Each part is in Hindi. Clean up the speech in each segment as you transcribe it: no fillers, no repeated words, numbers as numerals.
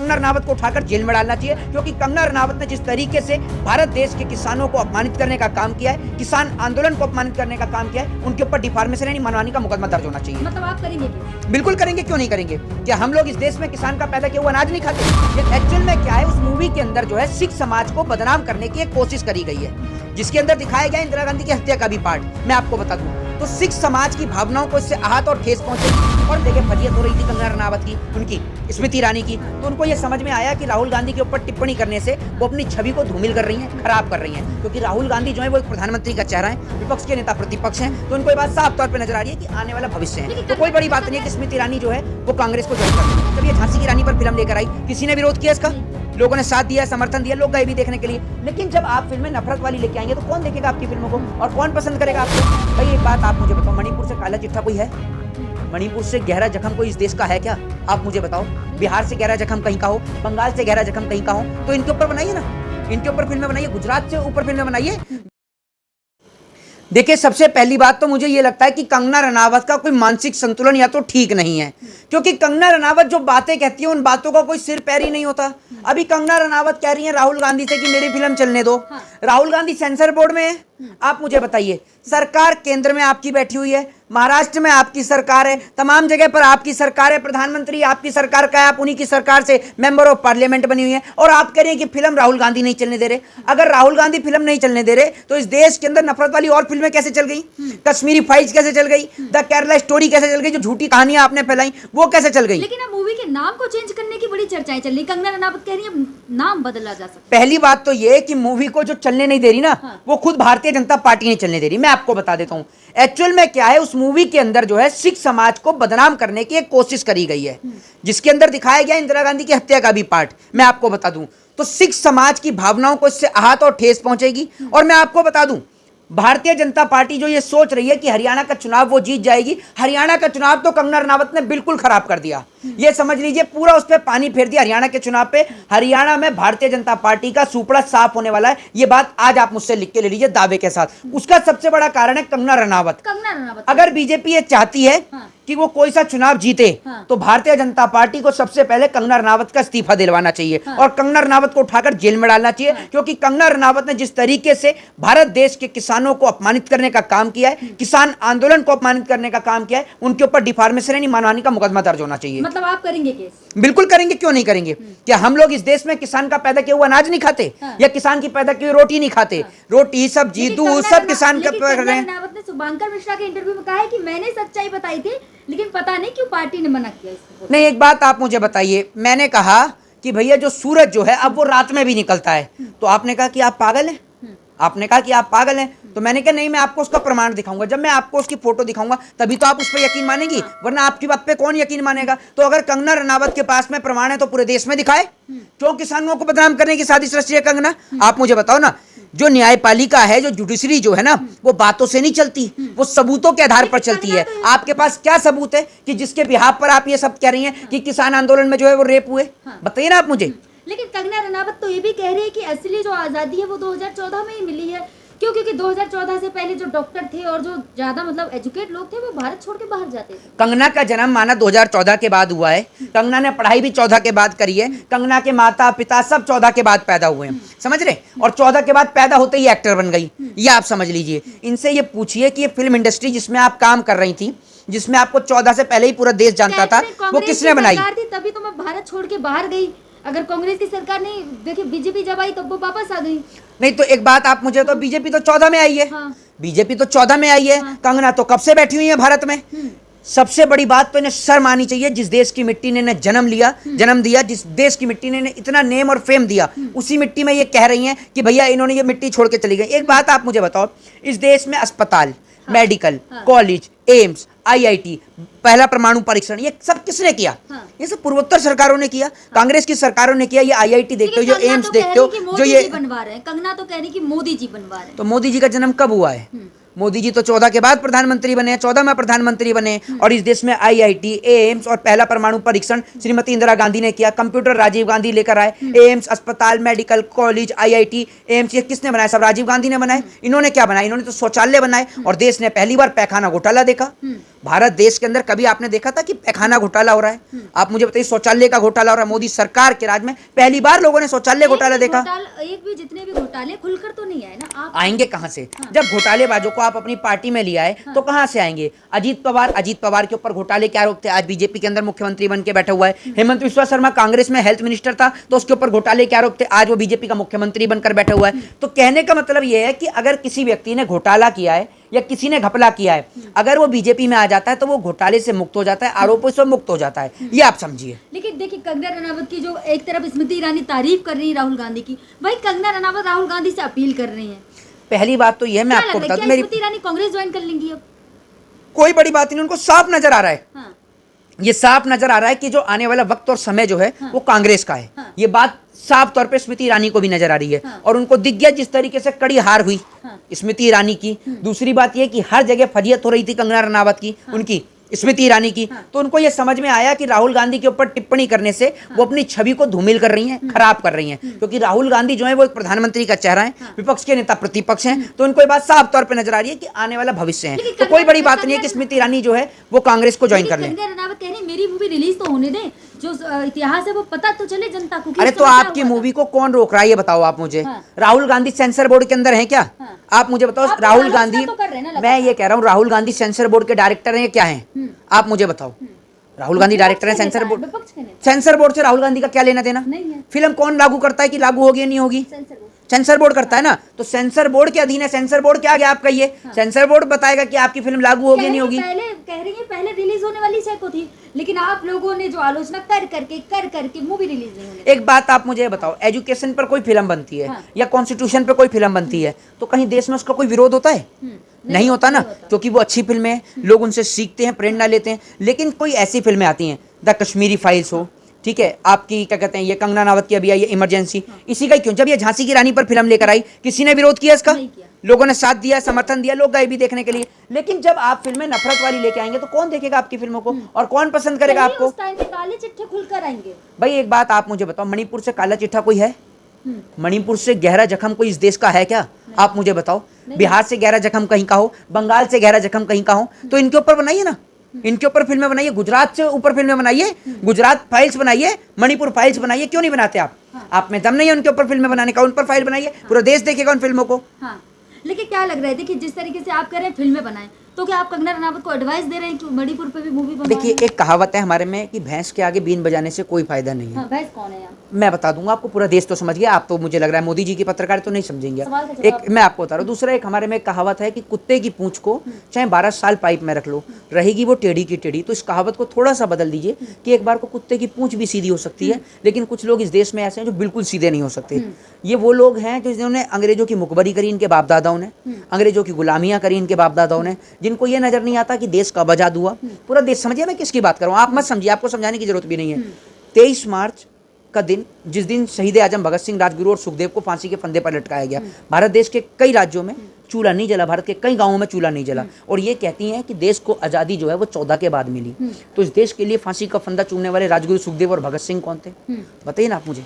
कंगना रनावत को उठाकर जेल में डालना चाहिए, क्योंकि कंगना रनावत ने जिस तरीके से भारत देश के किसानों को अपमानित करने का काम किया है, किसान आंदोलन को अपमानित करने का काम किया है, उनके ऊपर डिफॉर्मेशन यानी मनमानी का मुकदमा दर्ज होना चाहिए। मतलब आप करेंगे क्या? बिल्कुल करेंगे, क्यों नहीं करेंगे। क्या हम लोग इस देश में किसान का पैदा किया हुआ अनाज नहीं खाते? ये एक्चुअल में क्या है, उस मूवी के अंदर जो है सिख समाज को बदनाम करने की एक कोशिश करी गई है, जिसके अंदर दिखाया गया इंदिरा गांधी की हत्या का भी पार्ट। मैं आपको बता दूं तो सिख समाज की भावनाओं को इससे आहत और ठेस पहुंचेगी। और देखिए फजीयत हो रही थी कंगना रनावत की, उनकी स्मृति ईरानी की, तो उनको ये समझ में आया कि राहुल गांधी के ऊपर टिप्पणी करने से वो अपनी छवि को धूमिल कर रही हैं, खराब कर रही हैं, क्योंकि राहुल गांधी जो है वो एक प्रधानमंत्री का चेहरा है, विपक्ष के नेता प्रतिपक्ष हैं, तो उनको ये बात साफ तौर पर नजर आ रही है कि आने वाला भविष्य है। तो कोई बड़ी बात नहीं है कि स्मृति ईरानी जो है वो कांग्रेस को ज्वाइन कर रही है। जब ये झांसी की रानी पर फिल्म लेकर आई, किसी ने विरोध किया इसका? लोगों ने साथ दिया, समर्थन दिया, लोग गए भी देखने के लिए। लेकिन जब आप फिल्में नफरत वाली लेके आएंगे तो कौन देखेगा आपकी फिल्मों को और कौन पसंद करेगा आपको? भाई एक बात आप मुझे बताओ, मणिपुर से काला चिट्ठा कोई है? मणिपुर से गहरा जख्म कोई इस देश का है क्या? आप मुझे बताओ। बिहार से गहरा जख्म कहीं का हो, बंगाल से गहरा जख्म कहीं का हो, तो इनके ऊपर बनाइए ना, इनके ऊपर फिल्में बनाइए, गुजरात से ऊपर फिल्में बनाइए। देखिए सबसे पहली बात तो मुझे ये लगता है कि कंगना रनावत का कोई मानसिक संतुलन या तो ठीक नहीं है, क्योंकि कंगना रनावत जो बातें कहती है उन बातों का कोई सिर पैर ही नहीं होता। अभी कंगना रनावत कह रही है राहुल गांधी से कि मेरी फिल्म चलने दो। राहुल गांधी सेंसर बोर्ड में है। आप मुझे बताइए, सरकार केंद्र में आपकी बैठी हुई है, महाराष्ट्र में आपकी सरकार है, तमाम जगह पर आपकी सरकार है, प्रधानमंत्री आपकी सरकार का है, आप उन्हीं की सरकार से मेंबर ऑफ पार्लियामेंट बनी हुई है, और आप कह रहे हैं कि फिल्म राहुल गांधी नहीं चलने दे रहे। अगर राहुल गांधी फिल्म नहीं चलने दे रहे तो इस देश के अंदर नफरत वाली और फिल्में कैसे चल गई? कश्मीरी फाइल्स कैसे चल गई? द केरला स्टोरी कैसे चल गई? जो झूठी कहानियां आपने फैलाई वो कैसे चल गई? लेकिन अब मूवी के नाम को चेंज करने की बड़ी चर्चाएं चल रही। कंगना रनावत कह रही है नाम बदला जा सकता है। पहली बात तो ये है कि मूवी को जो चलने नहीं दे रही ना, वो खुद भारतीय जनता पार्टी नहीं चलने दे रही। मैं आपको बता देता हूं एक्चुअल में क्या है, उस मूवी के अंदर जो है सिख समाज को बदनाम करने की एक कोशिश करी गई है, जिसके अंदर दिखाया गया इंदिरा गांधी की हत्या का भी पार्ट। मैं आपको बता दूं तो सिख समाज की भावनाओं को इससे आहत और ठेस पहुंचेगी। और मैं आपको बता दूं भारतीय जनता पार्टी जो ये सोच रही है कि हरियाणा का चुनाव वो जीत जाएगी, हरियाणा का चुनाव तो कंगना रनावत ने बिल्कुल खराब कर दिया। ये समझ लीजिए पूरा उस पर पानी फेर दिया हरियाणा के चुनाव पे। हरियाणा में भारतीय जनता पार्टी का सुपड़ा साफ होने वाला है, ये बात आज आप मुझसे लिख के ले लीजिए दावे के साथ। उसका सबसे बड़ा कारण है कंगना रनावत। अगर बीजेपी ये चाहती है कि वो कोई सा चुनाव जीते तो भारतीय जनता पार्टी को सबसे पहले कंगना रनावत का इस्तीफा दिलवाना चाहिए और कंगना रनावत को उठाकर जेल में डालना चाहिए, क्योंकि कंगना रनावत ने जिस तरीके से भारत देश के किसानों को अपमानित करने का काम किया है, किसान आंदोलन को अपमानित करने का काम किया है, उनके ऊपर डिफॉर्मेशन यानी मनमानी का मुकदमा दर्ज होना चाहिए। मतलब आप करेंगे केस? बिल्कुल करेंगे, क्यों नहीं करेंगे। क्या हम लोग इस देश में किसान का पैदा किया हुआ अनाज नहीं खाते? या किसान की पैदा की हुई रोटी नहीं खाते? रोटी, सब्जी, दूध सब किसान का कर रहे हैं। रनावत ने शुभंकर मिश्रा के इंटरव्यू में कहा है कि मैंने सच्चाई बताई थी, लेकिन पता नहीं क्यों पार्टी ने मना किया इसको। नहीं, एक बात आप मुझे बताइए, मैंने कहा कि भैया जो सूरज जो है अब वो रात में भी निकलता है, तो आपने कहा कि आप पागल हैं। आपने कहा कि आप पागल हैं, तो मैंने कहा नहीं, मैं आपको उसका प्रमाण दिखाऊंगा। जब मैं आपको उसकी फोटो दिखाऊंगा तभी तो आप उस पर यकीन मानेंगी, वरना आपकी बात पे कौन यकीन मानेगा। तो अगर कंगना रनावत के पास में प्रमाण है तो पूरे देश में दिखाए। क्यों किसानों को बदनाम करने की साजिश रची है कंगना? आप मुझे बताओ ना, जो न्यायपालिका है, जो जुडिशरी जो है ना, वो बातों से नहीं चलती, वो सबूतों के आधार पर चलती है। आपके पास क्या सबूत है कि जिसके बिहाफ पर आप ये सब कह रही हैं कि किसान आंदोलन में जो है वो रेप हुए? बताइए ना आप मुझे। लेकिन कंगना रनावत तो ये भी कह रही है कि असली जो आजादी है वो 2014 में ही मिली है। क्यों? क्योंकि 2014 से पहले जो डॉक्टर थे और जो ज्यादा मतलब एजुकेट लोग थे वो भारत छोड़ के बाहर जाते थे। कंगना का जन्म माना 2014 के बाद हुआ है। कंगना ने पढ़ाई भी 14 के बाद करी है। कंगना के माता पिता सब 14 के बाद पैदा हुए हैं, समझ रहे? और 14 के बाद पैदा होते ही एक्टर बन गई, ये आप समझ लीजिए। इनसे ये पूछिए कि ये फिल्म इंडस्ट्री जिसमें आप काम कर रही थी, जिसमें आपको 14 से पहले ही पूरा देश जानता था, वो किसने बनाई? तभी तो मैं भारत छोड़ के बाहर गई। अगर कांग्रेस की सरकार नहीं, देखिए बीजेपी जब आई तब वो वापस आ गई। नहीं तो एक बात आप मुझे, तो बीजेपी तो 14 में आई है। बीजेपी तो 14 में आई है। कंगना तो कब से बैठी हुई है भारत में। सबसे बड़ी बात तो इन्हें शर्म आनी चाहिए, जिस देश की मिट्टी ने इन्हें जन्म दिया, जिस देश की मिट्टी ने इन्हें इतना नेम और फेम दिया, उसी मिट्टी में ये कह रही हैं कि भैया इन्होंने ये मिट्टी छोड़ के चली गई। एक बात आप मुझे बताओ, इस देश में अस्पताल, मेडिकल कॉलेज, एम्स, आईआईटी, पहला परमाणु परीक्षण, ये सब किसने किया? ये सब पूर्वोत्तर सरकारों ने किया, कांग्रेस की सरकारों ने किया। ये आईआईटी देखते हो, जो एम्स देखते हो, जो ये बनवा रहे हैं। कंगना तो कह रही कि मोदी जी बनवा रहे हैं। तो मोदी जी का जन्म कब हुआ है? मोदी जी तो 14 के बाद प्रधानमंत्री बने, 14 में प्रधानमंत्री बने, और इस देश में IIT, एम्स और पहला परमाणु परीक्षण श्रीमती इंदिरा गांधी ने किया। कंप्यूटर राजीव गांधी लेकर आए। एम्स, अस्पताल, मेडिकल कॉलेज, IIT, एम्स, ये किसने बनाया? सब राजीव गांधी ने बनाए। इन्होंने क्या बनाया? इन्होंने तो शौचालय बनाए, और देश ने पहली बार पैखाना घोटाला देखा। भारत देश के अंदर कभी आपने देखा था कि पैखाना घोटाला हो रहा है? आप मुझे बताइए, शौचालय का घोटाला हो रहा है। मोदी सरकार के राज में पहली बार लोगों ने शौचालय घोटाला देखा। एक भी जितने भी घोटाले खुलकर तो नहीं आए ना। आप आएंगे कहां से? जब घोटालेबाजों को आप अपनी पार्टी में ले आए तो कहां से आएंगे? अजीत पवार के ऊपर घोटाले के आरोप थे, आज बीजेपी के अंदर मुख्यमंत्री बन के बैठा हुआ है। हेमंत बिस्वा शर्मा कांग्रेस में हेल्थ मिनिस्टर था तो उसके ऊपर घोटाले के आरोप थे, आज वो बीजेपी का मुख्यमंत्री बनकर बैठा हुआ है। तो कहने का मतलब यह है कि अगर किसी व्यक्ति ने घोटाला किया है या किसी ने घपला किया है, अगर वो बीजेपी में आ जाता है तो वो घोटाले से मुक्त हो जाता है, आरोपों से मुक्त हो जाता है। ये आप समझिए। लेकिन देखिए, कंगना रनावत की जो एक तरफ स्मृति ईरानी तारीफ कर रही है राहुल गांधी की, वही कंगना रनावत राहुल गांधी से अपील कर रही है। पहली बात तो यह मैं आपको बता दूं, मेरी स्मृति ईरानी कांग्रेस ज्वाइन कर लेंगी अब? कोई बड़ी बात नहीं, उनको साफ नजर आ रहा है। हाँ। ये साफ नजर आ रहा है कि जो आने वाला वक्त और समय जो है वो कांग्रेस का है। ये बात साफ तौर पे स्मृति ईरानी को भी नजर आ रही है, और उनको दिख गया जिस तरीके से कड़ी हार हुई स्मृति ईरानी की। दूसरी बात ये कि हर जगह फजीयत हो रही थी कंगना रनावत की, उनकी स्मृति ईरानी की, तो उनको ये समझ में आया कि राहुल गांधी के ऊपर टिप्पणी करने से वो अपनी छवि को धूमिल कर रही हैं, खराब कर रही हैं। क्योंकि राहुल गांधी जो है वो एक प्रधानमंत्री का चेहरा है, विपक्ष के नेता प्रतिपक्ष हैं, तो उनको ये बात साफ तौर पे नजर आ रही है कि आने वाला भविष्य है। तो कोई बड़ी बात नहीं है कि स्मृति ईरानी जो है वो कांग्रेस को ज्वाइन कर ले। कंगना रनावत कह रही है मेरी मूवी रिलीज तो होने दें, जो इतिहास है वो पता तो चले जनता को। अरे तो आपकी मूवी को कौन रोक रहा है ये बताओ आप मुझे। राहुल गांधी सेंसर बोर्ड के अंदर है क्या? आप मुझे बताओ। राहुल गांधी, मैं ये कह रहा हूँ, राहुल गांधी सेंसर बोर्ड के डायरेक्टर हैं क्या हैं? आप मुझे बताओ। राहुल गांधी डायरेक्टर है सेंसर बोर्ड। सेंसर बोर्ड से राहुल गांधी का क्या लेना देना? फिल्म कौन लागू करता है कि लागू होगी या नहीं होगी? सेंसर बोर्ड करता है ना। तो सेंसर बोर्ड के अधीन है, सेंसर बोर्ड के आगे आप कहिए। सेंसर बोर्ड बताएगा कि आपकी फिल्म लागू होगी या नहीं होगी। पहले कह रही है पहले रिलीज होने वाली को थी, लेकिन आप लोगों ने जो आलोचना कर करके मूवी रिलीज नहीं होने। एक बात आप मुझे बताओ, एजुकेशन पर कोई फिल्म बनती है या कॉन्स्टिट्यूशन पर कोई फिल्म बनती है तो कहीं देश में उसका कोई विरोध होता है? नहीं होता ना, क्योंकि वो अच्छी फिल्में हैं, लोग उनसे सीखते हैं, प्रेरणा लेते हैं। लेकिन कोई ऐसी फिल्में आती हैं, द कश्मीरी फाइल्स हो, ठीक है, आपकी क्या कहते हैं ये कंगना रनावत की अभी आई है इमरजेंसी, इसी का ही क्यों? जब ये झांसी की रानी पर फिल्म लेकर आई, किसी ने विरोध किया इसका? लोगों ने साथ दिया, समर्थन दिया, लोग गए भी देखने के लिए। लेकिन जब आप फिल्में नफरत वाली लेके आएंगे तो कौन देखेगा आपकी फिल्मों को और कौन पसंद करेगा आपको? उस टाइम पे काले चिट्ठे खुलकर आएंगे। भाई एक बात आप मुझे बताओ, मणिपुर से काला चिट्ठा कोई है? मणिपुर से गहरा जख्म कोई इस देश का है क्या? आप मुझे बताओ। बिहार से गहरा जख्म कहीं का हो, बंगाल से गहरा जख्म कहीं का हो, तो इनके ऊपर बनाइए ना, इनके ऊपर फिल्में बनाइए। गुजरात से ऊपर फिल्में बनाइए, गुजरात फाइल्स बनाइए, मणिपुर फाइल्स बनाइए। क्यों नहीं बनाते आप में दम नहीं है उनके ऊपर फिल्में बनाने का? उन पर फाइल बनाइए, पूरा देश देखेगा उन फिल्मों को। हाँ, लेकिन क्या लग रहा है कि जिस तरीके से आप कह रहे हैं फिल्में बनाएं, तो क्या आप कंगना रनावत को एडवाइस दे रहे हैं कि मणिपुर पे भी मूवी बनाएं? देखिए, एक कहावत है हमारे में कि भैंस के आगे बीन बजाने से कोई फायदा नहीं है। हाँ, भैंस कौन है? मैं बता दूंगा आपको, पूरा देश तो समझ गया, आप तो मुझे लग रहा है मोदी जी की पत्रकार तो नहीं समझेंगे। एक मैं आपको बता रहा हूँ। दूसरा, एक हमारे में कहावत है कि कुत्ते की पूंछ को चाहे 12 साल पाइप में रख लो, रहेगी वो टेढ़ी की टेढ़ी। तो इस कहावत को थोड़ा सा बदल दीजिए कि एक बार को कुत्ते की पूंछ भी सीधी हो सकती है, लेकिन कुछ लोग इस देश में ऐसे हैं जो बिल्कुल सीधे नहीं हो सकते। ये वो लोग हैं जो जिन्होंने अंग्रेजों की मुखबरी करी इनके बाप दादाओं ने, अंग्रेजों की गुलामियां करी इनके बाप दादाओं ने, जिनको ये नजर नहीं आता कि देश कब आजाद हुआ। पूरा देश समझिए मैं किसकी बात कर रहा हूँ, आप मत समझिए, आपको समझाने की जरूरत भी नहीं है। 23 मार्च का दिन, जिस दिन शहीद आजम भगत सिंह, राजगुरु और सुखदेव को फांसी के फंदे पर लटकाया गया। भारत देश के कई राज्यों में चूल्हा नहीं जला, भारत के कई गांवों में चूल्हा नहीं जला, और ये कहती हैं कि देश को आज़ादी जो है वो 14 के बाद मिली। तो इस देश के लिए फांसी का फंदा चूमने वाले राजगुरु सुखदेव और भगत सिंह कौन थे? बताइए ना आप मुझे।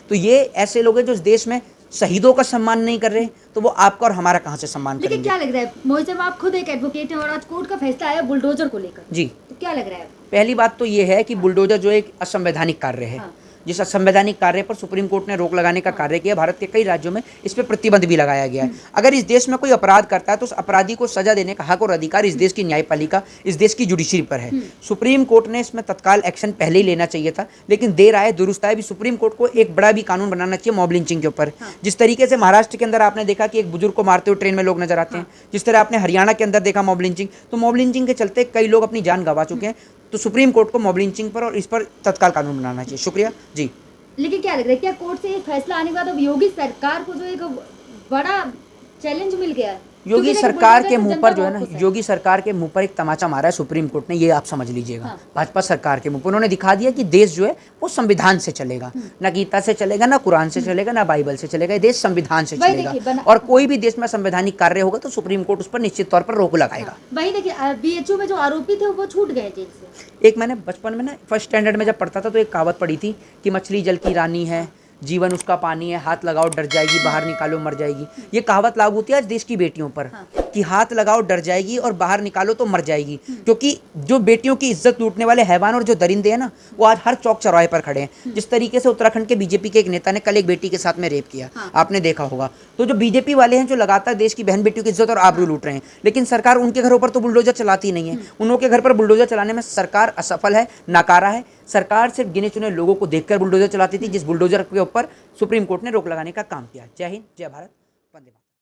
तो ये ऐसे लोग हैं जो इस देश में शहीदों का सम्मान नहीं कर रहे, तो वो आपका और हमारा कहाँ से सम्मान करेंगे? लेकिन क्या लग रहा है मोहित साहब, आप खुद एक एडवोकेट हैं और आज कोर्ट का फैसला आया बुलडोजर को लेकर जी, तो क्या लग रहा है? पहली बात तो ये है कि बुलडोजर जो एक असंवैधानिक कार्य है, जिस असंवैधानिक कार्य पर सुप्रीम कोर्ट ने रोक लगाने का कार्य किया, भारत के कई राज्यों में इस पर प्रतिबंध भी लगाया गया है। अगर इस देश में कोई अपराध करता है तो उस अपराधी को सजा देने का हक और अधिकार इस देश की न्यायपालिका, इस देश की जुडिशरी पर है। सुप्रीम कोर्ट ने इसमें तत्काल एक्शन पहले ही लेना चाहिए था, लेकिन देर आए दुरुस्त आए। भी सुप्रीम कोर्ट को एक बड़ा भी कानून बनाना चाहिए मॉब लिंचिंग के ऊपर। जिस तरीके से महाराष्ट्र के अंदर आपने देखा कि एक बुजुर्ग को मारते हुए ट्रेन में लोग नजर आते हैं, जिस तरह आपने हरियाणा के अंदर देखा मॉब लिंचिंग, तो मॉब लिंचिंग के चलते कई लोग अपनी जान गंवा चुके हैं। तो सुप्रीम कोर्ट को मॉब लिंचिंग पर और इस पर तत्काल कानून बनाना चाहिए। शुक्रिया जी। लेकिन क्या लग रहा है, क्या कोर्ट से एक फैसला आने के बाद अब योगी सरकार को जो एक बड़ा चैलेंज मिल गया है? योगी क्योंकि सरकार देखो, के बुलडोजर मुंह से पर जनता जो है बहुत ना, खुश है। योगी सरकार के मुंह पर एक तमाचा मारा है सुप्रीम कोर्ट ने, ये आप समझ लीजिएगा। हाँ। भाजपा सरकार के मुंह पर उन्होंने दिखा दिया कि देश जो है वो संविधान से चलेगा, ना गीता से चलेगा, ना कुरान से चलेगा, ना बाइबल से चलेगा, ये देश संविधान से वही चलेगा। देखिए, और कोई भी देश में संवैधानिक कार्य होगा तो सुप्रीम कोर्ट उस पर निश्चित तौर पर रोक लगाएगा। वही देखिए, बीएचयू में जो आरोपी थे वो छूट गए जेल से। एक मैंने बचपन में ना फर्स्ट स्टैंडर्ड में जब पढ़ता था तो एक कहावत पढ़ी थी कि मछली जल की रानी है, जीवन उसका पानी है, हाथ लगाओ डर जाएगी, बाहर निकालो मर जाएगी। ये कहावत लागू होती है आज देश की बेटियों पर कि हाथ लगाओ डर जाएगी और बाहर निकालो तो मर जाएगी, क्योंकि जो बेटियों की इज्जत लूटने वाले हैवान और जो दरिंदे हैं ना, वो आज हर चौक चौराहे पर खड़े हैं। जिस तरीके से उत्तराखंड के बीजेपी के एक नेता ने कल एक बेटी के साथ में रेप किया, आपने देखा होगा। तो जो बीजेपी वाले हैं जो लगातार देश की बहन बेटियों की इज्जत और आबरू लूट रहे हैं, लेकिन सरकार उनके घरों पर तो बुलडोजर चलाती नहीं है। उनके घर पर बुलडोजर चलाने में सरकार असफल है, नाकारा है। सरकार सिर्फ गिने चुने लोगों को देखकर बुलडोजर चलाती थी, जिस बुलडोजर के ऊपर सुप्रीम कोर्ट ने रोक लगाने का काम किया। जय हिंद, जय भारत, वंदे मातरम।